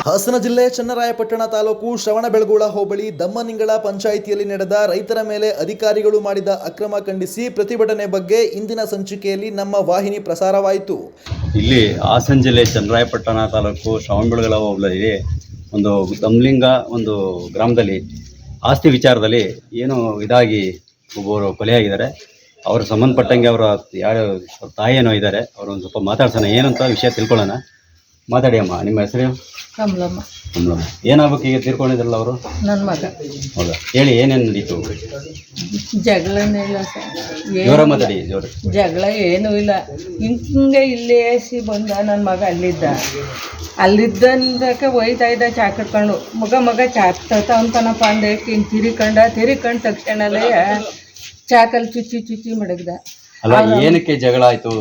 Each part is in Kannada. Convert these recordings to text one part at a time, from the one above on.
ಹಾಸನ ಜಿಲ್ಲೆ ಚನ್ನರಾಯಪಟ್ಟಣ ತಾಲೂಕು ಶ್ರವಣಬೆಳಗೊಳ ಹೋಬಳಿ ದಮ್ಮನಿಂಗಳ ಪಂಚಾಯಿತಿಯಲ್ಲಿ ನಡೆದ ರೈತರ ಮೇಲೆ ಅಧಿಕಾರಿಗಳು ಮಾಡಿದ ಅಕ್ರಮ ಖಂಡಿಸಿ ಪ್ರತಿಭಟನೆ ಬಗ್ಗೆ ಇಂದಿನ ಸಂಚಿಕೆಯಲ್ಲಿ ನಮ್ಮ ವಾಹಿನಿ ಪ್ರಸಾರವಾಯಿತು. ಇಲ್ಲಿ ಹಾಸನ ಜಿಲ್ಲೆ ಚನ್ನರಾಯಪಟ್ಟಣ ತಾಲೂಕು ಶ್ರವಣಬೆಳಗೊಳ ಹೋಬಳಿ ಒಂದು ದಮ್ಲಿಂಗ ಒಂದು ಗ್ರಾಮದಲ್ಲಿ ಆಸ್ತಿ ವಿಚಾರದಲ್ಲಿ ಏನು ಇದಾಗಿ ಒಬ್ಬರು ಕೊಲೆಯಾಗಿದ್ದಾರೆ. ಅವರು ಸಂಬಂಧಪಟ್ಟಂಗೆ ಅವರ ಯಾರು ತಾಯಿಯೇನೋ ಇದ್ದಾರೆ, ಅವರು ಒಂದು ಸ್ವಲ್ಪ ಮಾತಾಡ್ಸೋಣ, ಏನಂತ ವಿಷಯ ತಿಳ್ಕೊಳ್ಳೋಣ. ಮಾತಾಡಿ ಅಮ್ಮ, ನಿಮ್ಮ ಹೆಸರು? ಕಮಲಮ್ಮ. ಕಮಲಮ್ಮ, ಏನಾಗಬೇಕು ಈಗ ತೀರ್ಕೊಂಡಿದ್ರಲ್ಲ ಅವರು? ನನ್ನ ಮಗ. ಹೌದಾ, ಹೇಳಿ ಏನೇನು ನಡೀತು? ಜಗಳನೇ ಇಲ್ಲ ಸರ್, ಜೋರ ಮಾತಾಡಿ. ಜೋರ ಜಗಳ ಏನೂ ಇಲ್ಲ. ಹಿಂಗೆ ಇಲ್ಲೇ ಬಂದ ನನ್ನ ಮಗ ಅಲ್ಲಿದ್ದಂದಕ್ಕೆ ಒಯ್ತಾ ಇದ್ದ ಚಾ ಕಟ್ಕೊಂಡು ಮಗ ಚಾ ತಗೊಂತಾನಪ್ಪ ಅಂದೆ ತಿರಿಕಂಡ ತಕ್ಷಣಲೇ ಚಾಕಲ್ಲಿ ಚುಚ್ಚಿ ಮಡಗ್ದ. ಅಲ್ಲ, ಏನಕ್ಕೆ ಜಗಳ ಆಯ್ತು?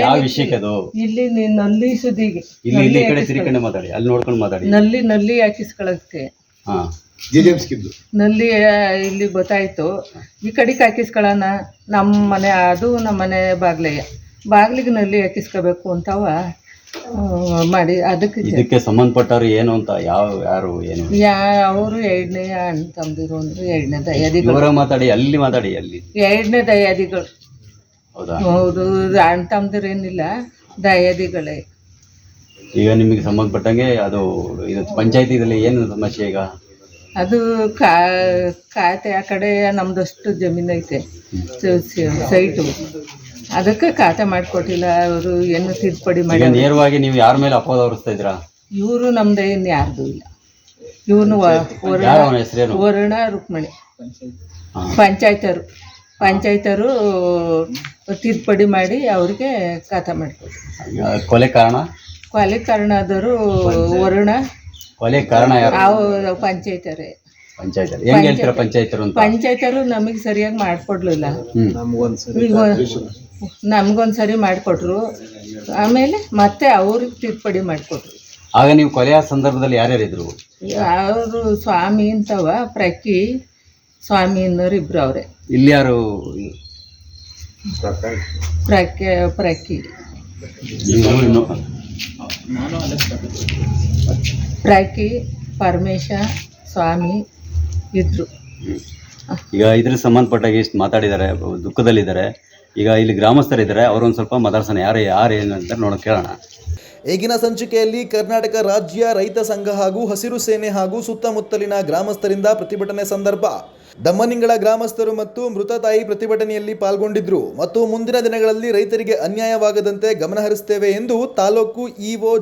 ಯಾವ ವಿಷಯಕ್ಕೆ ಅದು? ಇಲ್ಲಿ ನಲ್ಲಿ ಸುದ್ದಿಗೆ ಇಲ್ಲಿ ಈ ಕಡೆ ತಿರ್ಕೊಂಡು ಮಾತಾಡಿ, ಅಲ್ಲಿ ನೋಡ್ಕೊಂಡು ಮಾತಾಡಿ. ನಲ್ಲಿ ಹಾಕಿಸ್ಕೊಳಕ್ಕೆ ಹಾಂ, ನಲ್ಲಿ ಇಲ್ಲಿ ಗೊತ್ತಾಯ್ತು. ಈ ಕಡೆಗೆ ಹಾಕಿಸ್ಕೊಳ್ಳೋಣ, ನಮ್ಮ ಮನೆ ಅದು ನಮ್ಮ ಮನೆ ಬಾಗ್ಲಿಗೆ ನಲ್ಲಿ ಹಾಕಿಸ್ಕೋಬೇಕು ಅಂತವ ಮಾಡಿ. ಇದಕ್ಕೆ ಸಂಬಂಧಪಟ್ಟವ್ರು ಏನು ಅಂತ ಯಾರು ಏನು ಅವರು ಎರಡನೇ ಅಣ್ಣ ತಮ್ಮದಿರು ಅಂದ್ರೆ ಎರಡನೇ ದಯಾದಿಗಳು. ಮಾತಾಡಿ, ಅಲ್ಲಿ ಮಾತಾಡಿ, ಅಲ್ಲಿ ಎರಡನೇ ದಯಾದಿಗಳು. ಹೌದು, ಅಣ್ಣ ತಮ್ಮದಿರು ಏನಿಲ್ಲ, ದಯಾದಿಗಳೇ. ಈಗ ನಿಮಗೆ ಸಂಬಂಧಪಟ್ಟಂಗೆ ಅದು ಇದು ಪಂಚಾಯತಿದಲ್ಲಿ ಏನು ಸಮಸ್ಯೆ ಈಗ? ಅದು ಖಾತೆ ಆ ಕಡೆ ನಮ್ದಷ್ಟು ಜಮೀನು ಐತೆ, ಸೈಟು, ಅದಕ್ಕೆ ಖಾತೆ ಮಾಡಿಕೊಟ್ಟಿಲ್ಲ ಅವರು. ಏನು ತಿದ್ದುಪಡಿ ಮಾಡಿ ನೇರವಾಗಿ ನೀವು ಯಾರ ಮೇಲೆ ಅಪವಾದ ಹೊರಿಸ್ತಾ ಇದ್ದೀರಾ? ಇವರು ನಮ್ದು ಏನು ಯಾರ್ದು ಇಲ್ಲ. ಇವನು ವರುಣ ರುಕ್ಮಣಿ ಪಂಚಾಯತರು ತಿದ್ದುಪಡಿ ಮಾಡಿ ಅವ್ರಿಗೆ ಖಾತೆ ಮಾಡಿಕೊಟ್ರು. ಕೊಲೆ ಕಾರಣ ಆದರೂ ವರುಣ. ಕೊಲೆ ಕಾರಣ ಪಂಚಾಯತರೇ. ಪಂಚಾಯತರು ನಮಗೆ ಸರಿಯಾಗಿ ಮಾಡಿಕೊಡ್ಲಿಲ್ಲ. ನಮಗೊಂದ್ಸರಿ ಮಾಡಿಕೊಟ್ರು, ಆಮೇಲೆ ಮತ್ತೆ ಅವ್ರಿಗೆ ತಿದ್ದುಪಡಿ ಮಾಡಿಕೊಟ್ರು. ಆಗ ನೀವು ಕೊಲೆಯ ಸಂದರ್ಭದಲ್ಲಿ ಯಾರ್ಯಾರಿದ್ರು? ಅವರು ಸ್ವಾಮಿ ಅಂತವ, ಪ್ರಕ್ಕಿ ಸ್ವಾಮಿ ಅನ್ನೋರು ಇಬ್ರು ಅವರೇ. ಇಲ್ಲಿ ಯಾರು? ಪ್ರಕ್ಕಿ ಪರಮೇಶ ಸ್ವಾಮಿ ಇದ್ರು. ಈಗ ಇದ್ರ ಸಂಬಂಧಪಟ್ಟಾಗ ಇಷ್ಟು ಮಾತಾಡಿದ್ದಾರೆ, ದುಃಖದಲ್ಲಿದ್ದಾರೆ. ಈಗ ಇಲ್ಲಿ ಗ್ರಾಮಸ್ಥರಿದ್ದಾರೆ, ಅವರೊಂದು ಸ್ವಲ್ಪ ಮಾತಾಡ್ಸೋಣ. ಯಾರು ಏನು ಅಂತ ನೋಡೋಣ, ಕೇಳೋಣ. ಈಗಿನ ಸಂಚಿಕೆಯಲ್ಲಿ ಕರ್ನಾಟಕ ರಾಜ್ಯ ರೈತ ಸಂಘ ಹಾಗೂ ಹಸಿರು ಸೇನೆ ಹಾಗೂ ಸುತ್ತಮುತ್ತಲಿನ ಗ್ರಾಮಸ್ಥರಿಂದ ಪ್ರತಿಭಟನೆ ಸಂದರ್ಭ ದಮ್ಮನಿಂಗಳ ಗ್ರಾಮಸ್ಥರು ಮತ್ತು ಮೃತ ತಾಯಿ ಪ್ರತಿಭಟನೆಯಲ್ಲಿ ಪಾಲ್ಗೊಂಡಿದ್ರು ಮತ್ತು ಮುಂದಿನ ದಿನಗಳಲ್ಲಿ ರೈತರಿಗೆ ಅನ್ಯಾಯವಾಗದಂತೆ ಗಮನಹರಿಸುತ್ತೇವೆ ಎಂದು ತಾಲೂಕು ಇಒ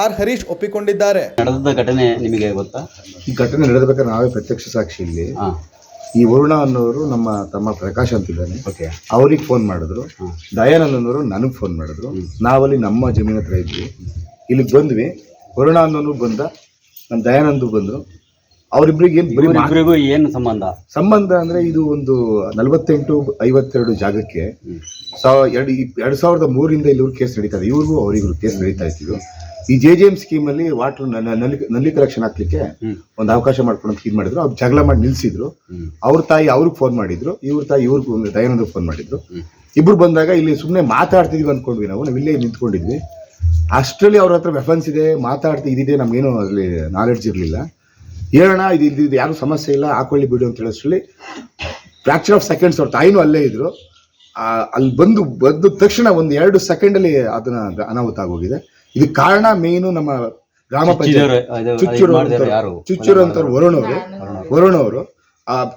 ಆರ್ ಹರೀಶ್ ಒಪ್ಪಿಕೊಂಡಿದ್ದಾರೆ. ನಡೆದ ಘಟನೆ ನಿಮಗೆ ಗೊತ್ತಾ? ಈ ಘಟನೆ ನಡೆದಬೇಕಾದ್ರೆ ನಾವೇ ಪ್ರತ್ಯಕ್ಷ ಸಾಕ್ಷಿ. ಇಲ್ಲಿ ಈ ವರುಣ ಅನ್ನೋರು ನಮ್ಮ ತಮ್ಮ ಪ್ರಕಾಶ್ ಅಂತಿದ್ದಾನೆ, ಅವ್ರಿಗೆ ಫೋನ್ ಮಾಡಿದ್ರು. ದಯಾನಂದ್ ಅನ್ನೋರು ನನಗೆ ಫೋನ್ ಮಾಡಿದ್ರು. ನಾವಲ್ಲಿ ನಮ್ಮ ಜಮೀನ್ ಹತ್ರ ಇದ್ವಿ, ಇಲ್ಲಿಗೆ ಬಂದ್ವಿ. ವರುಣ ಅನ್ನೋನು ಬಂದ, ನಮ್ಮ ದಯಾನಂದ್ ಬಂದರು. ಅವರಿಬ್ಬರಿಗೆ ಏನು ಸಂಬಂಧ ಅಂದ್ರೆ ಇದು ಒಂದು 48-52 ಜಾಗಕ್ಕೆ 2003ರಿಂದ ಇಲ್ಲಿ ಕೇಸ್ ನಡೀತಾ ಇದೆ. ಇವ್ರಿಗೂ ಅವರಿಗೂ ಕೇಸ್ ನಡೀತಾ ಇತ್ತು. ಈ JJM ಸ್ಕೀಮಲ್ಲಿ ವಾಟರ್ ನಲ್ಲಿ ಕಲೆಕ್ಷನ್ ಹಾಕ್ಲಿಕ್ಕೆ ಒಂದು ಅವಕಾಶ ಮಾಡ್ಕೊಂಡು ಇದು ಮಾಡಿದ್ರು. ಅವ್ರು ಜಗಳ ಮಾಡಿ ನಿಲ್ಸಿದ್ರು. ಅವ್ರ ತಾಯಿ ಅವ್ರಿಗೆ ಫೋನ್ ಮಾಡಿದ್ರು, ಇವ್ರ ತಾಯಿ ಇವ್ರಿಗೂ ದಯಾನಂದ್ ಫೋನ್ ಮಾಡಿದ್ರು. ಇಬ್ರು ಬಂದಾಗ ಇಲ್ಲಿ ಸುಮ್ಮನೆ ಮಾತಾಡ್ತಿದ್ವಿ ಅಂದ್ಕೊಂಡ್ವಿ. ನಾವು ಇಲ್ಲೇ ನಿಂತ್ಕೊಂಡಿದ್ವಿ. ಅಷ್ಟರಲ್ಲಿ ಅವ್ರ ಹತ್ರ ವೆಫನ್ಸ್ ಇದೆ, ಇದಿದೆ, ನಮ್ಗೇನು ಅದರಲ್ಲಿ ನಾಲೆಡ್ಜ್ ಇರಲಿಲ್ಲ. ಹೇಳೋಣ, ಇದು ಯಾರು ಸಮಸ್ಯೆ ಇಲ್ಲ, ಹಾಕೊಳ್ಳಿ ಬಿಡು ಅಂತ ಹೇಳೋಷ್ಟರಲ್ಲಿ ಫ್ರಾಕ್ಷನ್ ಆಫ್ ಸೆಕೆಂಡ್ಸ್ ಅವ್ರ ತಾಯಿನೂ ಅಲ್ಲೇ ಇದ್ರು. ಅಲ್ಲಿ ಬಂದ ತಕ್ಷಣ ಒಂದು 2 ಸೆಕೆಂಡಲ್ಲಿ ಅದನ್ನ ಅನಾಹುತ ಆಗೋಗಿದೆ. ಇದಕ್ಕೆ ಕಾರಣ ಮೇಯ್ನು ನಮ್ಮ ಗ್ರಾಮ ಪಂಚಾಯತ್ ಚುಚ್ಚೂರು ಅಂತವ್ರು ವರುಣ್ ಅವರು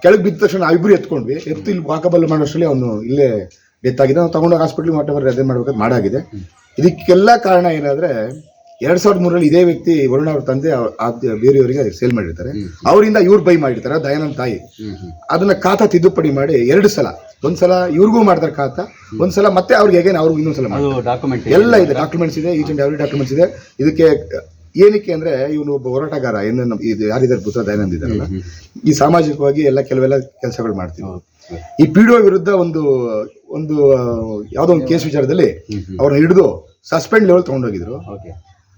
ಕೆಳಗೆ ಬಿದ್ದ ತಕ್ಷಣ ನಾವಿಬ್ರು ಎತ್ಕೊಂಡ್ವಿ. ಇಲ್ಲಿ ವಾಕಬಲ್ ಮಾಡೋಷ್ಟರಲ್ಲಿ ಅವನು ಇಲ್ಲೇ ಡೆತ್ ಆಗಿದೆ. ನಾವು ತಗೊಂಡೋಗಿ ಹಾಸ್ಪಿಟ್ಲಿಗೆ ಅದೇ ಮಾಡ್ಬೇಕಾದ್ರೆ ಮಾಡಾಗಿದೆ. ಇದಕ್ಕೆಲ್ಲ ಕಾರಣ ಏನಾದ್ರೆ 2003ರಲ್ಲಿ ಇದೇ ವ್ಯಕ್ತಿ ವರುಣ ಅವ್ರ ತಂದೆ ಬೇರೆಯವರಿಗೆ ಸೇಲ್ ಮಾಡಿರ್ತಾರೆ. ಅವರಿಂದ ಇವ್ರು ಬೈ ಮಾಡಿರ್ತಾರೆ, ದಯಾನಂದ್ ತಾಯಿ. ಅದನ್ನ ಖಾತಾ ತಿದ್ದುಪಡಿ ಮಾಡಿ 2 ಸಲ, ಒಂದ್ಸಲ ಇವ್ರಿಗೂ ಮಾಡ್ತಾರೆ ಖಾತಾ, ಒಂದ್ಸಲ ಮತ್ತೆ ಅವ್ರಿಗೆ ಹೇಗೆ ಅವ್ರಿಗೂ ಇನ್ನೊಂದ್ಸಲ ಮಾಡ್ತಾರೆ. ಎಲ್ಲ ಇದೆ, ಡಾಕ್ಯುಮೆಂಟ್ಸ್ ಇದೆ, ಈಚ್ ಅಂಡ್ ಎವ್ರಿ ಡಾಕ್ಯುಮೆಂಟ್ಸ್ ಇದೆ. ಇದಕ್ಕೆ ಏನಕ್ಕೆ ಅಂದ್ರೆ ಇವನು ಒಬ್ಬ ಹೋರಾಟಗಾರ, ಇದು ಯಾರಿದ್ದಾರೆ ಪುತ್ರ ದಯಾನಂದ್ ಇದ್ದಾರಲ್ಲ, ಈ ಸಾಮಾಜಿಕವಾಗಿ ಕೆಲವೆಲ್ಲ ಕೆಲಸಗಳು ಮಾಡ್ತೀವಿ. ಈ PDO ವಿರುದ್ಧ ಒಂದು ಯಾವುದೋ ಒಂದು ಕೇಸ್ ವಿಚಾರದಲ್ಲಿ ಅವ್ರನ್ನ ಹಿಡಿದು ಸಸ್ಪೆಂಡ್ ಲೆವೆಲ್ ತಗೊಂಡೋಗಿದ್ರು.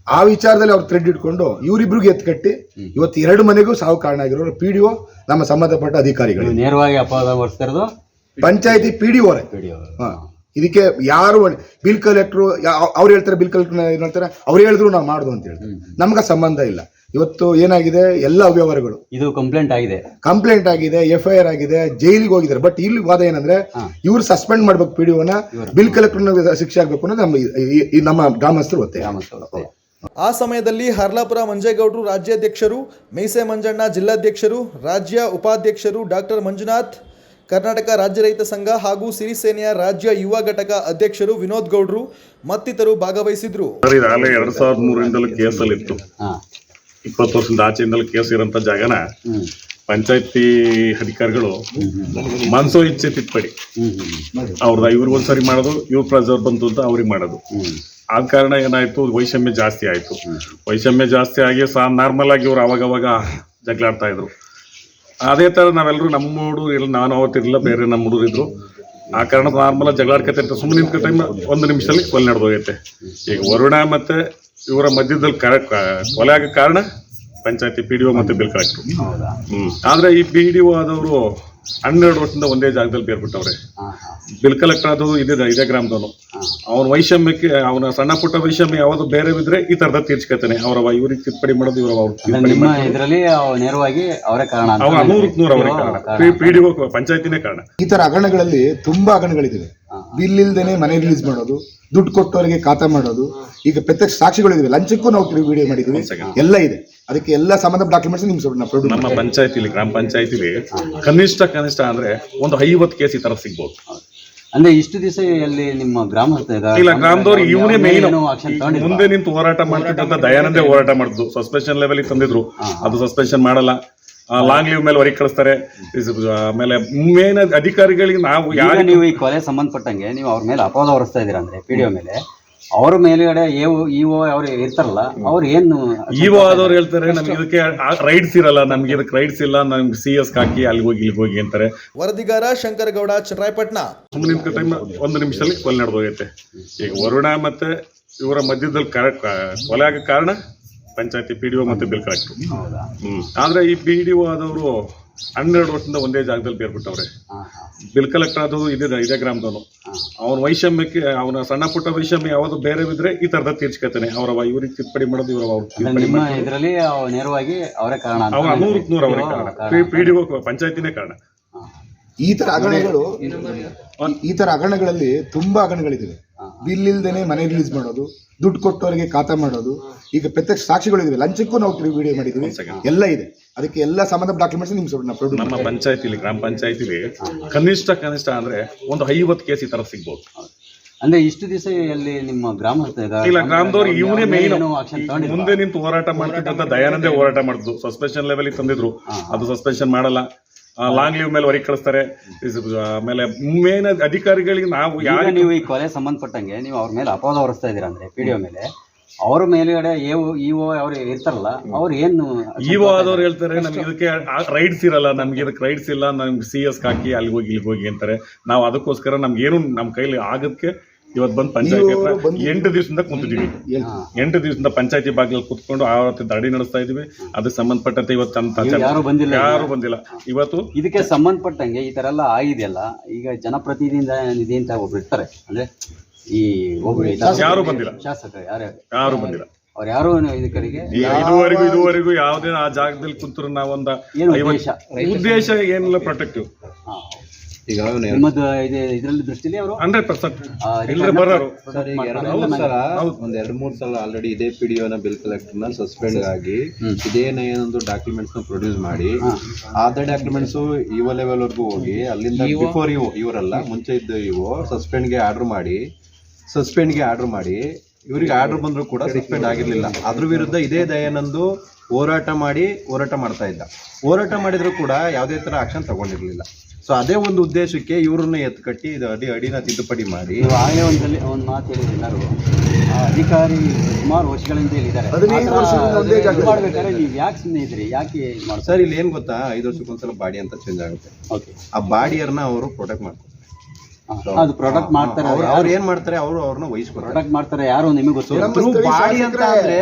ಆ ವಿಚಾರದಲ್ಲಿ ಅವ್ರು ಥ್ರೆಡ್ ಇಟ್ಕೊಂಡು ಇವರಿಬ್ರಿಗೆ ಎತ್ಕಟ್ಟಿ ಇವತ್ತು 2 ಮನೆಗೂ ಸಾವು ಕಾರಣ ಆಗಿರೋರು PDO, ನಮ್ಮ ಸಂಬಂಧಪಟ್ಟ ಅಧಿಕಾರಿಗಳು. ನೇರವಾಗಿ ಅಪವಾದ ಹೊರಿಸ್ತಾ ಇರೋದು ಪಂಚಾಯತಿ PDO. ಇದಕ್ಕೆ ಯಾರು ಬಿಲ್ ಕಲೆಕ್ಟ್ರು ಅವ್ರು ಹೇಳ್ತಾರೆ, ಬಿಲ್ ಕಲೆಕ್ಟರ್ ಏನು ಹೇಳ್ತಾರೆ, ಅವ್ರು ಹೇಳಿದ್ರು ನಾವು ಮಾಡುದು ಅಂತ ಹೇಳ್ತಾರೆ. ನಮ್ಗೆ ಸಂಬಂಧ ಇಲ್ಲ. ಇವತ್ತು ಏನಾಗಿದೆ, ಎಲ್ಲ ಅವ್ಯವಹಾರಗಳು ಇದು ಕಂಪ್ಲೇಂಟ್ ಆಗಿದೆ, FIR ಆಗಿದೆ, ಜೈಲಿಗೆ ಹೋಗಿದ್ದಾರೆ. ಬಟ್ ಇಲ್ಲಿ ವಾದ ಏನಂದ್ರೆ ಇವ್ರು ಸಸ್ಪೆಂಡ್ ಮಾಡ್ಬೇಕು PDOನ, ಬಿಲ್ ಕಲೆಕ್ಟರ್ ಶಿಕ್ಷೆ ಆಗ್ಬೇಕು ಅನ್ನೋದು ನಮ್ಮ ಗ್ರಾಮಸ್ಥರು ಒತ್ತಾಯ. ಆ ಸಮಯದಲ್ಲಿ ಹರ್ಲಾಪುರ ಮಂಜೇಗೌಡರು ರಾಜ್ಯಾಧ್ಯಕ್ಷರು, ಮೈಸೆ ಮಂಜಣ್ಣ ಜಿಲ್ಲಾಧ್ಯಕ್ಷರು, ರಾಜ್ಯ ಉಪಾಧ್ಯಕ್ಷರು ಡಾಕ್ಟರ್ ಮಂಜುನಾಥ್, ಕರ್ನಾಟಕ ರಾಜ್ಯ ರೈತ ಸಂಘ ಹಾಗೂ ಸಿರಿಸೇನೆಯ ರಾಜ್ಯ ಯುವ ಘಟಕ ಅಧ್ಯಕ್ಷರು ವಿನೋದ್ ಗೌಡ್ರು ಮತ್ತಿತರರು ಭಾಗವಹಿಸಿದ್ರು. ಈಗಾಗಲೇ 2003ರಿಂದಲೂ ಕೇಸಲ್ಲಿತ್ತು. 20 ವರ್ಷದಿಂದ ಆಚೆಯಿಂದಲೂ ಕೇಸ್ ಇರೋಂಥ ಜಾಗನ ಪಂಚಾಯತಿ ಅಧಿಕಾರಿಗಳು ಮನ್ಸೋ ಇಚ್ಛೆ ತಿದ್ದುಪಡಿ ಅವ್ರದ್ದು ಇವ್ರಿಗೊಂದ್ಸರಿ ಮಾಡೋದು, ಇವ್ರ ಪ್ರೆಸರ್ ಬಂತು ಅಂತ ಅವ್ರಿಗೆ ಮಾಡೋದು. ಆದ ಕಾರಣ ಏನಾಯ್ತು, ವೈಷಮ್ಯ ಜಾಸ್ತಿ ಆಯ್ತು. ವೈಷಮ್ಯ ಜಾಸ್ತಿ ಆಗಿ ನಾರ್ಮಲ್ ಆಗಿ ಇವ್ರು ಅವಾಗವಾಗ ಜಗಳಾಡ್ತಾ ಇದ್ರು. ಅದೇ ತರ ನಾವೆಲ್ಲರೂ ನಮ್ಮ ಹುಡುಗರು ಇಲ್ಲ, ನಾನು ಅವತ್ತಿರಲಿಲ್ಲ, ಬೇರೆ ನಮ್ಮ ಹುಡುಗರು ಇದ್ರು. ಆ ಕಾರಣ ನಾರ್ಮಲ್ ಆಗಿ ಜಗಳಾಡ್ಕತ್ತೆ ಇರ್ತಾರೆ. ಸುಮ್ಮನೆ ನಿಂತ ಟೈಮ್ 1 ನಿಮಿಷದಲ್ಲಿ ಕೊಲೆ ನಡೆದೋಗೈತೆ. ಈಗ ವರುಣ ಮತ್ತೆ ಇವರ ಮಧ್ಯದಲ್ಲಿ ಕೊಲೆ ಆಗೋ ಕಾರಣ ಪಂಚಾಯತಿ PDO ಮತ್ತೆ ಬಿಲ್ ಕಲೆಕ್ಟರ್. ಆದ್ರೆ ಈ PDO ಆದವರು 12 ವರ್ಷದಿಂದ ಒಂದೇ ಜಾಗದಲ್ಲಿ ಬೇರ್ಬಿಟ್ಟವ್ರೆ. ಬಿಲ್ ಕಲೆಕ್ಟರ್ ಆದವರು ಇದೇ ಗ್ರಾಮದವನು. ಅವನ ವೈಷಮ್ಯಕ್ಕೆ, ಅವನ ಸಣ್ಣ ಪುಟ್ಟ ವೈಷಮ್ಯ ಯಾವುದು ಬೇರೆ ಬಿದ್ರೆ ಈ ತರದ ತೀರ್ಸ್ಕೊತಾನೆ. ಇವ್ರಿಗೆ ತಿದ್ದುಪಡಿ ಮಾಡೋದು, ನೇರವಾಗಿ ಅವರೇ ಕಾರಣ. ಅವ್ರ 100% ಅವರೇ ಕಾರಣ. PDO ಪಂಚಾಯತಿನೇ ಕಾರಣ. ಈ ತರ ಹಗರಣಗಳಲ್ಲಿ ತುಂಬಾ ಹಗರಣಗಳಿವೆ. ಬಿಲ್ ಇಲ್ದೇನೆ ಮನೆ ರಿಲೀಸ್ ಮಾಡೋದು, ದುಡ್ಡು ಕೊಟ್ಟವರಿಗೆ ಖಾತಾ ಮಾಡೋದು. ಈಗ ಪ್ರತ್ಯಕ್ಷ ಸಾಕ್ಷಿಗಳಿವೆ, ಲಂಚಕ್ಕೂ ನಾವು ವಿಡಿಯೋ ಮಾಡಿದ್ವಿ, ಎಲ್ಲ ಇದೆ. ಅದಕ್ಕೆ ಎಲ್ಲ ಸಂಬಂಧ ಡಾಕ್ಯುಮೆಂಟ್ಸ್ ನಮ್ಮ ಪಂಚಾಯತಿಲಿ, ಗ್ರಾಮ ಪಂಚಾಯತಿಲಿ ಕನಿಷ್ಠ ಅಂದ್ರೆ ಒಂದು 50 ಕೇಸ್ ಈ ತರ ಸಿಗ್ಬೋದು. ಅಂದ್ರೆ ಇಷ್ಟು ದಿವಸ ಎಲ್ಲಿ ನಿಮ್ಮ ಇಲ್ಲ, ಗ್ರಾಮದವ್ರು ಇವನೇ ಮೇನ್ ಮುಂದೆ ನಿಂತು ಹೋರಾಟ ಮಾಡ್ತಿದ್ದಂತ ದಯಾನಂದೇ ಹೋರಾಟ ಮಾಡಿದ್ದು. ಸಸ್ಪೆನ್ಷನ್ ಲೆವೆಲ್ ತಂದಿದ್ರು, ಅದು ಸಸ್ಪೆನ್ಷನ್ ಮಾಡಲ್ಲ, ಲಾಂಗ್ ಲೀವ್ ಮೇಲೆ ಹೊರಗೆ ಕಳಿಸ್ತಾರೆ. ಆಮೇಲೆ ಮೇನ್ ಅಧಿಕಾರಿಗಳಿಗೆ ನೀವು ಈ ಕೊಲೆ ಸಂಬಂಧಪಟ್ಟಂಗೆ ನೀವು ಅವ್ರ ಮೇಲೆ ಅಪವಾದ ಹೊರಿಸ್ತಾ ಇದೀರ ಅಂದ್ರೆ PDO ಮೇಲೆ, ಅವ್ರ ಮೇಲ್ಗಡೆ EO ಅವ್ರು ಇರ್ತಾರಲ್ಲ, ಅವ್ರು ಏನು EO ಆದವ್ರು ಹೇಳ್ತಾರೆ, ನಮ್ಗೆ ಇದಕ್ಕೆ ರೈಟ್ಸ್ ಇರಲ್ಲ, ನಮ್ಗೆ ಇದಕ್ಕೆ ರೈಟ್ಸ್ ಇಲ್ಲ, ನಮ್ಗೆ CS ಹಾಕಿ ಅಲ್ಲಿಗೆ ಹೋಗಿ ಅಂತಾರೆ. ವರದಿಗಾರ ಶಂಕರಗೌಡ, ಚನ್ನರಾಯಪಟ್ಟಣ. ಸುಮ್ಮನೆ ನಿಂತ ಟೈಮ್ 1 ನಿಮಿಷದಲ್ಲಿ ಕೊಲೆ ನಡೆದೋಗೈತೆ. ಈಗ ವರುಣ ಮತ್ತೆ ಇವರ ಮಧ್ಯದಲ್ಲಿ ಕೊಲೆ ಆಗೋ ಕಾರಣ ಪಂಚಾಯತಿ PDO ಮತ್ತೆ ಬಿಲ್ ಕಲೆಕ್ಟರ್. ಆದ್ರೆ ಈ PDO ಆದವರು 12 ವರ್ಷದಿಂದ ಒಂದೇ ಜಾಗದಲ್ಲಿ ಬೇರ್ಬಿಟ್ಟವ್ರೆ. ಬಿಲ್ ಕಲೆಕ್ಟರ್ ಆದವರು ಇದೇ ಗ್ರಾಮದವನು. ಅವನ ವೈಷಮ್ಯಕ್ಕೆ, ಅವನ ಸಣ್ಣ ಪುಟ್ಟ ವೈಷಮ್ಯ ಯಾವುದು ಬೇರೆ ಬಿದ್ರೆ ಈ ತರದ ತೀರ್ಸ್ಕೊತಾನೆ. ಇವ್ರಿಗೆ ತಿದ್ದುಪಡಿ ಮಾಡೋದು, ನೇರವಾಗಿ ಅವರೇ ಕಾರಣ. ಅವ್ರ 100% ಅವರೇ ಕಾರಣ. PDO ಪಂಚಾಯತಿನೇ ಕಾರಣ. ಈ ತರ ಹಗರಣಗಳಲ್ಲಿ ತುಂಬಾ ಹಗರಣಗಳಿವೆ. ಬಿಲ್ ಇಲ್ದೇನೆ ಮನೆ ರಿಲೀಸ್ ಮಾಡೋದು, ದುಡ್ಡು ಕೊಟ್ಟವರಿಗೆ ಖಾತಾ ಮಾಡೋದು. ಈಗ ಪ್ರತ್ಯಕ್ಷ ಸಾಕ್ಷಿಗಳಿವೆ, ಲಂಚಕ್ಕೂ ನಾವು ವಿಡಿಯೋ ಮಾಡಿದ್ವಿ, ಎಲ್ಲ ಇದೆ. ಅದಕ್ಕೆ ಎಲ್ಲ ಸಂಬಂಧ ಡಾಕ್ಯುಮೆಂಟ್ಸ್ ನಮ್ಮ ಪಂಚಾಯತಿಲಿ, ಗ್ರಾಮ ಪಂಚಾಯತಿಲಿ ಕನಿಷ್ಠ ಅಂದ್ರೆ ಒಂದು 50 ಕೇಸ್ ಈ ತರ ಸಿಗ್ಬೋದು. ಅಂದ್ರೆ ಇಷ್ಟು ದಿವಸ ಎಲ್ಲಿ ನಿಮ್ಮ ಇಲ್ಲ, ಗ್ರಾಮದವ್ರು ಇವನೇ ಮೇನ್ ಮುಂದೆ ನಿಂತು ಹೋರಾಟ ಮಾಡ್ತಿದ್ದಂತ ದಯಾನಂದೇ ಹೋರಾಟ ಮಾಡಿದ್ದು. ಸಸ್ಪೆನ್ಷನ್ ಲೆವೆಲ್ ತಂದಿದ್ರು, ಅದು ಸಸ್ಪೆನ್ಷನ್ ಮಾಡಲ್ಲ, ಲಾಂಗ್ ಲೀವ್ ಮೇಲೆ ಹೊರಗೆ ಕಳಿಸ್ತಾರೆ. ಆಮೇಲೆ ಮೇನ್ ಅಧಿಕಾರಿಗಳಿಗೆ ನೀವು ಈ ಕೊಲೆ ಸಂಬಂಧಪಟ್ಟಂಗೆ ನೀವು ಅವ್ರ ಮೇಲೆ ಅಪವಾದ ಹೊರಿಸ್ತಾ ಇದೀರ ಅಂದ್ರೆ PDO ಮೇಲೆ, ಅವ್ರ ಮೇಲ್ಗಡೆ EO ಅವ್ರು ಇರ್ತಾರಲ್ಲ, ಅವ್ರು ಏನು EO ಆದವ್ರು ಹೇಳ್ತಾರೆ, ನಮ್ಗೆ ಇದಕ್ಕೆ ರೈಟ್ಸ್ ಇರಲ್ಲ, ನಮ್ಗೆ ಇದಕ್ಕೆ ರೈಟ್ಸ್ ಇಲ್ಲ, ನಮ್ಗೆ CS ಹಾಕಿ ಅಲ್ಲಿಗೆ ಹೋಗಿ ಅಂತಾರೆ. ನಾವು ಅದಕ್ಕೋಸ್ಕರ ನಮ್ಗೇನು ನಮ್ಮ ಕೈಲಿ ಆಗಕ್ಕೆ ಇವತ್ತು ಬಂದು ಪಂಚಾಯತಿ ಹತ್ರ 8 ದಿವಸದಿಂದ ಕುಂತಿದ್ದೀವಿ. 8 ದಿವಸದಿಂದ ಪಂಚಾಯತಿ ಬಾಗಿಲಲ್ಲಿ ಕುತ್ಕೊಂಡು ಆವತ್ತಿಂದ ಅಡಿ ನಡೆಸ್ತಾ ಇದೀವಿ. ಅದಕ್ಕೆ ಸಂಬಂಧಪಟ್ಟಂತೆ ಇವತ್ತು ಯಾರು ಬಂದಿಲ್ಲ. ಇವತ್ತು ಇದಕ್ಕೆ ಸಂಬಂಧಪಟ್ಟಂಗೆ ಈ ತರ ಎಲ್ಲ ಆಗಿದೆಯಲ್ಲ, ಈಗ ಜನಪ್ರತಿನಿಧಿ ಅಂತ ಒಬ್ರು ಇರ್ತಾರೆ, ಅಂದ್ರೆ ಈ ಯಾರು ಬಂದಿಲ್ಲ, ಶಾಸಕ ಯಾರು ಬಂದಿಲ್ಲ. ಅವ್ರು ಯಾರು ಇದಕ್ಕೆ ಇದುವರೆಗೂ ಯಾವುದೇ ಆ ಜಾಗದಲ್ಲಿ ಕುಂತರು ನಾವೊಂದ ಉದ್ದೇಶ ಏನಿಲ್ಲ, ಪ್ರೊಟೆಕ್ಟಿವ್. ಈಗ ಇದರಲ್ಲಿ ದೃಷ್ಟಿಲಿ ಅವರು 100% ಬರೋರು. ಒಂದ್ 2-3 ಸಲ ಆಲ್ರೆಡಿ ಇದೇ PDOನ ಬಿಲ್ ಕಲೆಕ್ಟರ್ ನ ಸಸ್ಪೆಂಡ್ ಆಗಿ ಇದೇನೊಂದು ಡಾಕ್ಯುಮೆಂಟ್ಸ್ ನ ಪ್ರೊಡ್ಯೂಸ್ ಮಾಡಿ, ಆದ ಡಾಕ್ಯುಮೆಂಟ್ಸ್ ಇವ ಲೆವೆಲ್ ವರ್ಗೂ ಹೋಗಿ ಅಲ್ಲಿಂದ ಬಿಫೋರ್ ಇವರಲ್ಲ ಮುಂಚೆ ಇದ್ದ ಸಸ್ಪೆಂಡ್ಗೆ ಆರ್ಡರ್ ಮಾಡಿ ಇವರಿಗೆ ಆರ್ಡರ್ ಬಂದ್ರು ಕೂಡ ಸಸ್ಪೆಂಡ್ ಆಗಿರ್ಲಿಲ್ಲ. ಅದ್ರ ವಿರುದ್ಧ ಇದೇ ದಯಾನಂದು ಹೋರಾಟ ಮಾಡ್ತಾ ಇದ್ದ. ಹೋರಾಟ ಮಾಡಿದ್ರು ಕೂಡ ಯಾವುದೇ ತರ ಆಕ್ಷನ್ ತಗೊಂಡಿರ್ಲಿಲ್ಲ. ಸೊ ಅದೇ ಒಂದು ಉದ್ದೇಶಕ್ಕೆ ಇವ್ರನ್ನ ಎತ್ಕಟ್ಟಿ ಅಡಿನ ತಿದ್ದುಪಡಿ ಮಾಡಿ. ಆಗಲೇ ಒಂದು ಮಾತು ಹೇಳಿದ್ರು, ಅಧಿಕಾರಿ ಸುಮಾರು ವರ್ಷಗಳಿಂದ ಹೇಳಿದ್ದಾರೆ, ಮಾಡ್ಬೇಕಾದ್ರೆ ನೀವು ಯಾಕೆ ಸುಮ್ಮನೆ ಇದ್ರಿ, ಯಾಕೆ ಸರ್ ಇಲ್ಲಿ ಏನ್ ಗೊತ್ತಾ, 5 ವರ್ಷಕ್ಕೊಂದ್ಸಲ ಬಾಡಿ ಅಂತ ಚೇಂಜ್ ಆಗುತ್ತೆ. ಆ ಬಾಡಿಯರ್ನ ಅವರು ಪ್ರೊಟೆಕ್ಟ್ ಮಾಡ್ತಾರೆ. ಅದು ಪ್ರಾಡಕ್ಟ್ ಮಾಡ್ತಾರೆ, ಅವ್ರು ಏನ್ ಮಾಡ್ತಾರೆ ಅವರು ಅವ್ರನ್ನ ವಹಿಸ್ಕೊತಾರೆ. ಪ್ರಾಡಕ್ಟ್ ಮಾಡ್ತಾರೆ ಯಾರು ನಿಮಗೆ ಗೊತ್ತು. ಬಾಡಿ ಅಂತ ಅಂದ್ರೆ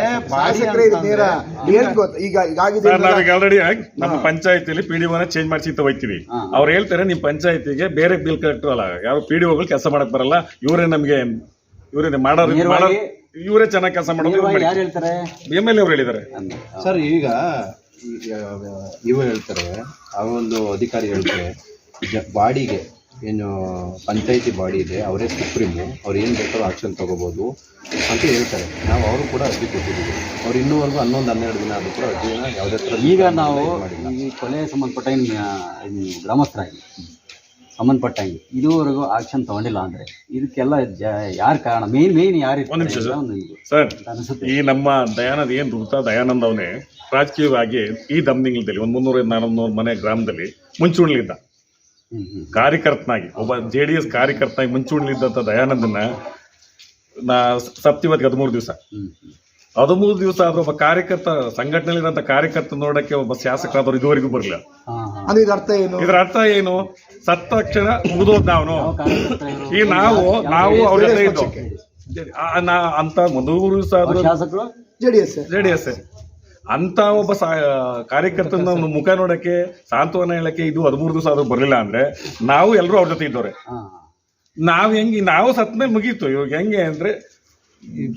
ಸರ್, ನಾವೀಗ ಆಲ್ರೆಡಿ ನಮ್ಮ ಪಂಚಾಯತಿಲಿ PDO ಚೇಂಜ್ ಮಾಡಿಸಿ ಅಂತ ಹೋಗ್ತೀವಿ. ಅವ್ರು ಹೇಳ್ತಾರೆ ನಿಮ್ ಪಂಚಾಯತಿಗೆ ಬೇರೆ ಬಿಲ್ ಕಲೆಕ್ಟರ್ ಅಲ್ಲ, ಯಾವ PDOಗಳು ಕೆಲಸ ಮಾಡಕ್ ಬರಲ್ಲ, ಇವರೇ ನಮ್ಗೆ ಇವರೇ ಚೆನ್ನಾಗಿ ಕೆಲಸ ಮಾಡೋದು ಯಾರು ಹೇಳ್ತಾರೆ? MLA ಅವ್ರು ಹೇಳಿದ್ದಾರೆ. ಸರ್ ಈಗ ಇವ ಹೇಳ್ತಾರೆ, ಆ ಒಂದು ಅಧಿಕಾರಿ ಹೇಳ್ತಾರೆ ಬಾಡಿಗೆ ಏನು ಪಂಚಾಯತಿ ಬಾಡಿ ಇದೆ ಅವರೇ ಸುಪ್ರೀಮು, ಅವ್ರು ಏನು ಬೇಕಾದ್ರೂ ಆಕ್ಷನ್ ತಗೋಬೋದು ಅಂತ ಹೇಳ್ತಾರೆ. ನಾವು ಅವರು ಕೂಡ ಅರ್ಜಿ ಕೊಟ್ಟಿದ್ದೀವಿ. ಅವ್ರು ಇನ್ನೂವರೆಗೂ 11-12 ದಿನ ಆದರೂ ಕೂಡ ಅರ್ಜಿನ ಯಾವುದೇ ಥರ ಈಗ ನಾವು ಈ ಕೊಲೆ ಸಂಬಂಧಪಟ್ಟಂಗೆ ಗ್ರಾಮಸ್ಥರಾಗಿ ಸಂಬಂಧಪಟ್ಟಂಗೆ ಇದುವರೆಗೂ ಆಕ್ಷನ್ ತಗೊಂಡಿಲ್ಲ ಅಂದ್ರೆ ಇದಕ್ಕೆಲ್ಲ ಯಾರು ಕಾರಣ? ಮೇನ್ ಯಾರು? ಒಂದ್ ನಿಮಿಷ ಸರ್, ಈ ನಮ್ಮ ದಯಾನಂದ್ ಏನ್ ದಯಾನಂದ್ ಅವನೇ ರಾಜಕೀಯವಾಗಿ ಈ ದಮ್ನಿಂಗ್ಲದಲ್ಲಿ 300-400 ಮನೆ ಗ್ರಾಮದಲ್ಲಿ ಮುಂಚೂಣಿಲಿದ್ದ ಕಾರ್ಯಕರ್ತನಾಗಿ, ಒಬ್ಬ JDS ಕಾರ್ಯಕರ್ತನಾಗಿ ಮುಂಚೂಣಿಲಿದ್ದಂಥ ದಯಾನಂದನ ಸಪ್ತಿವತ್ತಿಗೆ 13 ದಿವಸ 13 ದಿವಸ ಆದ್ರೂ ಒಬ್ಬ ಕಾರ್ಯಕರ್ತ ಸಂಘಟನೆಯಲ್ಲಿರುವಂತ ಕಾರ್ಯಕರ್ತ ನೋಡಕ್ಕೆ ಒಬ್ಬ ಶಾಸಕರಾದವ್ರು ಇದುವರೆಗೂ ಬರಲಿಲ್ಲ. ಇದ್ರ ಅರ್ಥ ಏನು? ಸತ್ತ ತಕ್ಷಣ ಮುಗಿದೋದ್ ನಾವು ಈ ನಾವು ಅವ್ರ ಜೊತೆ ಇದ್ದೋ ಅಂತ 13 ದಿವಸ ಆದ್ರೂ JDS ಅಂತ ಒಬ್ಬ ಕಾರ್ಯಕರ್ತನ ಮುಖ ನೋಡಕ್ಕೆ ಸಾಂತ್ವನ ಹೇಳಕ್ಕೆ ಇದು 13 ದಿವಸ ಆದ್ರೂ ಬರ್ಲಿಲ್ಲ ಅಂದ್ರೆ ನಾವು ಎಲ್ಲರೂ ಅವ್ರ ಜೊತೆ ಇದ್ದವ್ರೆ. ನಾವು ಸತ್ ಮೇಲೆ ಮುಗೀತು. ಇವಾಗ ಹೆಂಗೆ ಅಂದ್ರೆ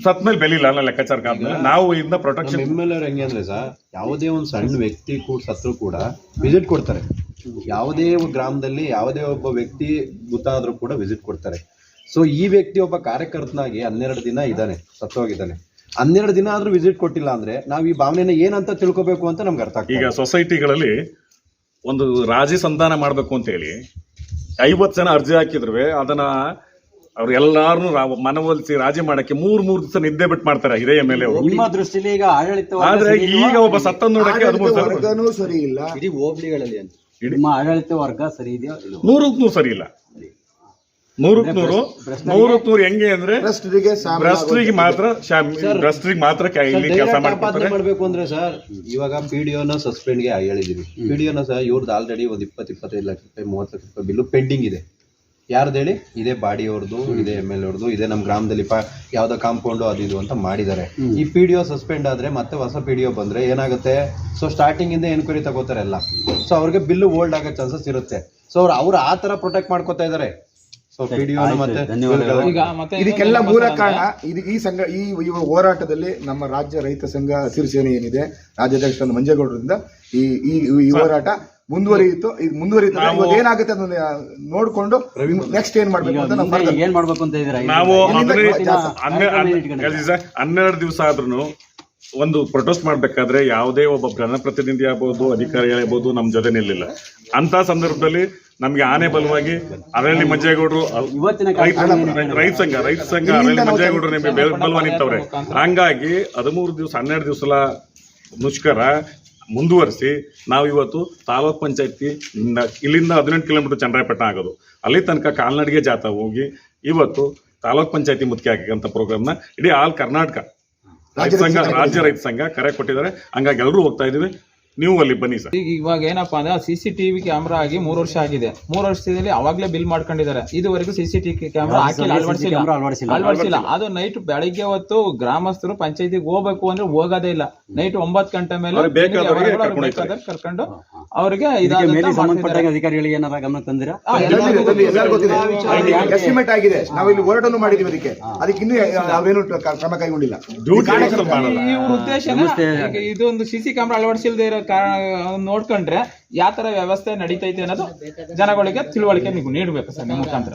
ಸತ್ ಮೇಲೆ ಬೆಲಿಲ್ಲ ಅನ್ನೋ ಲೆಕ್ಕಾಚಾರ ಆದ್ಮೇಲೆ ನಾವು ಇದನ್ನ ಪ್ರೊಟೆಕ್ಷನ್ MLA ಹೆಂಗೆ ಅಂದ್ರೆ ಸರ್, ಯಾವುದೇ ಒಂದು ಸಣ್ಣ ವ್ಯಕ್ತಿ ಕೂಡ ಸತ್ರು ಕೂಡ ವಿಸಿಟ್ ಕೊಡ್ತಾರೆ. ಯಾವುದೇ ಗ್ರಾಮದಲ್ಲಿ ಯಾವುದೇ ಒಬ್ಬ ವ್ಯಕ್ತಿ ಗೊತ್ತಾದ್ರೂ ಕೂಡ ವಿಸಿಟ್ ಕೊಡ್ತಾರೆ. ಸೊ ಈ ವ್ಯಕ್ತಿ ಒಬ್ಬ ಕಾರ್ಯಕರ್ತನಾಗಿ 12 ದಿನ ಇದ್ದಾನೆ, ಸತ್ತೋಗಿದ್ದಾನೆ. 12 ದಿನ ಆದ್ರೂ ವಿಸಿಟ್ ಕೊಟ್ಟಿಲ್ಲ ಅಂದ್ರೆ ನಾವು ಈ ಭಾವನೆನ ಏನಂತ ತಿಳ್ಕೊಬೇಕು ಅಂತ ನಮ್ಗೆ ಅರ್ಥ ಆಗ್ತದೆ. ಈಗ ಸೊಸೈಟಿಗಳಲ್ಲಿ ಒಂದು ರಾಜಿ ಸಂಧಾನ ಮಾಡ್ಬೇಕು ಅಂತ ಹೇಳಿ 50 ಜನ ಅರ್ಜಿ ಹಾಕಿದ್ರು, ಅದನ್ನ ಅವ್ರು ಎಲ್ಲಾರು ಮನವೊಲಿಸಿ ರಾಜಿ ಮಾಡಕ್ಕೆ 3 ದಿವಸ ನಿದ್ದೆ ಬಿಟ್ಟು ಮಾಡ್ತಾರೆ ಇದೇ MLA ಅವರು. ನಿಮ್ಮ ದೃಷ್ಟಿಲಿ ಈಗ ಆಡಳಿತ ಆದ್ರೆ ಈಗ ಒಬ್ಬ ಸತ್ತ ನೋಡಕ್ಕೆ 13 ಸರಿ ಇಲ್ಲ. ಇಡೀ ಹೋಬಳಿಗಳಲ್ಲಿ ಅಂತ ನಿಮ್ಮ ಆಡಳಿತ ವರ್ಗ ಸರಿ ಇದೆಯಾ? 100% ಸರಿ ಇಲ್ಲ. 100% ಹೆಂಗೆ ಅಂದ್ರೆ ಭ್ರಷ್ಟರಿಗೆ ಮಾತ್ರ ಇಲ್ಲಿ ಕೆಲಸ ಮಾಡ್ಬೇಕು ಅಂದ್ರೆ ಸರ್, ಇವಾಗ PDOನ ಸಸ್ಪೆಂಡ್ಗೆ ಹೇಳಿದೀವಿ. PDOನ ಸಹ ಇವ್ರದ್ದು ಆಲ್ರೆಡಿ ಒಂದು 20-25 ಲಕ್ಷ ರೂಪಾಯಿ 30 ಲಕ್ಷ ರೂಪಾಯಿ ಬಿಲ್ಲು ಪೆಂಡಿಂಗ್ ಇದೆ. ಯಾರ್ದು ಹೇಳಿ? ಇದೇ ಬಾಡಿ ಅವ್ರದ್ದು, ಇದೇ MLA ಅವ್ರದ್ದು, ಇದೇ ನಮ್ಮ ಗ್ರಾಮದಲ್ಲಿ ಯಾವ್ದೋ ಕಾಂಪೌಂಡ್ ಅದು ಇದು ಅಂತ ಮಾಡಿದ್ದಾರೆ. ಈ PDO ಸಸ್ಪೆಂಡ್ ಆದ್ರೆ ಮತ್ತೆ ಹೊಸ PDO ಬಂದ್ರೆ ಏನಾಗುತ್ತೆ? ಸೊ ಸ್ಟಾರ್ಟಿಂಗ್ ಇಂದ ಎನ್ಕ್ವೈರಿ ತಗೋತಾರೆ ಎಲ್ಲ. ಸೊ ಅವ್ರಿಗೆ ಬಿಲ್ಲು ಓಲ್ಡ್ ಆಗೋ ಚಾನ್ಸಸ್ ಇರುತ್ತೆ. ಸೊ ಅವ್ರು ಆ ತರ ಪ್ರೊಟೆಕ್ಟ್ ಮಾಡ್ಕೋತಾ ಇದಾರೆ. ಸೊ PDO ಮತ್ತೆ ಇದಕ್ಕೆಲ್ಲ ಮೂಲ ಕಾರಣ ಈ ಹೋರಾಟದಲ್ಲಿ ನಮ್ಮ ರಾಜ್ಯ ರೈತ ಸಂಘ ಹಸಿರು ಸೇನೆ ಏನಿದೆ, ರಾಜ್ಯಾಧ್ಯಕ್ಷ ಮಂಜೇಗೌಡರಿಂದ ಈ ಹೋರಾಟ ಮುಂದುವರಿಯಿತು. ಏನಾಗುತ್ತೆ ಅದನ್ನ ನೋಡ್ಕೊಂಡು ನೆಕ್ಸ್ಟ್ ಏನ್ ಮಾಡ್ಬೇಕು ಅಂತ ಏನ್ ಮಾಡ್ಬೇಕು ಅಂತ ಇದ್ದೀರಾ? ನಾವು 12 ದಿವಸ ಆದ್ರೂ ಒಂದು ಪ್ರೊಟೆಸ್ಟ್ ಮಾಡ್ಬೇಕಾದ್ರೆ ಯಾವುದೇ ಒಬ್ಬ ಜನಪ್ರತಿನಿಧಿ ಆಗ್ಬೋದು, ಅಧಿಕಾರಿ ಆಗ್ಬೋದು ನಮ್ಮ ಜೊತೆ ನಿಲ್ಲಿಲ್ಲ. ಅಂತ ಸಂದರ್ಭದಲ್ಲಿ ನಮ್ಗೆ ಆನೆ ಬಲವಾಗಿ ಅರಳಿ ಮಂಜೇಗೌಡರು ರೈತ ಸಂಘ ಅರಳಿ ಮಂಜೇಗೌಡರು ನಿಮಗೆ ಬಲವಾಗಿ ನಿಂತವ್ರೆ. ಹಂಗಾಗಿ 13 ದಿವಸ 12 ದಿವಸ ಮುಷ್ಕರ ಮುಂದುವರಿಸಿ ನಾವು ಇವತ್ತು ತಾಲೂಕ್ ಪಂಚಾಯತಿ ಇಲ್ಲಿಂದ 18 ಕಿಲೋಮೀಟರ್ ಚನ್ನರಾಯಪಟ್ಟಣ ಆಗೋದು, ಅಲ್ಲಿ ತನಕ ಕಾಲ್ನಡಿಗೆ ಜಾಥಾ ಹೋಗಿ ಇವತ್ತು ತಾಲೂಕ್ ಪಂಚಾಯತಿ ಮುಖ್ಯ ಆಗಿರುವಂತ ಪ್ರೋಗ್ರಾಮ್ನ ಇಡೀ ಆಲ್ ಕರ್ನಾಟಕ ರಾಜ್ಯ ರೈತ ಸಂಘ ಕರೆ ಕೊಟ್ಟಿದ್ದಾರೆ. ಹಂಗಾಗಿ ಎಲ್ಲರೂ ಹೋಗ್ತಾ ಇದೀವಿ, ನೀವು ಅಲ್ಲಿ ಬನ್ನಿ ಸರ್. ಇವಾಗ ಏನಪ್ಪಾ ಅಂದ್ರೆ CCTV ಕ್ಯಾಮ್ರಾ ಆಗಿ 3 ವರ್ಷ ಆಗಿದೆ. 3 ವರ್ಷದಲ್ಲಿ ಅವಾಗ್ಲೇ ಬಿಲ್ ಮಾಡ್ಕೊಂಡಿದ್ದಾರೆ. ಇದುವರೆಗೂ CCTV ಕ್ಯಾಮ್ರಾ ಹಾಕಿಲ್ಲ, ಅಳವಡಿಸಿಲ್ಲ. ಅದು ನೈಟ್ ಬೆಳಿಗ್ಗೆ ಹೊತ್ತು ಗ್ರಾಮಸ್ಥರು ಪಂಚಾಯತಿಗೆ ಹೋಗ್ಬೇಕು ಅಂದ್ರೆ ಹೋಗೋದೇ ಇಲ್ಲ. ನೈಟ್ 9 ಗಂಟೆ ಮೇಲೆ ಕರ್ಕೊಂಡು ಅವ್ರಿಗೆ ಅಧಿಕಾರಿಗಳಿಗೆ ಏನಾರ ಗಮನ ತಂದಿರಾ? ಎಸ್ಟಿಮೇಟ್ ಆಗಿದೆ. ನಾವು ಇಲ್ಲಿ ಹೋರಾಟವನ್ನು ಮಾಡಿದೀವಿ, ಅದಕ್ಕೆ ಇನ್ನೂ ನಾವೇನು ಕ್ರಮ ಕೈಗೊಂಡಿಲ್ಲ. ಇವ್ರ ಉದ್ದೇಶ ಇದೊಂದು CC ಕ್ಯಾಮ್ರಾ ಅಳವಡಿಸಿಲ್ದೇ ಇರೋ ನೋಡ್ಕೊಂಡ್ರೆ ಯಾವ ತರ ವ್ಯವಸ್ಥೆ ನಡೀತೈತೆ ಅನ್ನೋದು ಜನಗಳಿಗೆ ತಿಳುವಳಿಕೆ ನೀವು ನೀಡಬೇಕು ಸರ್ ನಿಮ್ಮ ಮುಖಾಂತರ.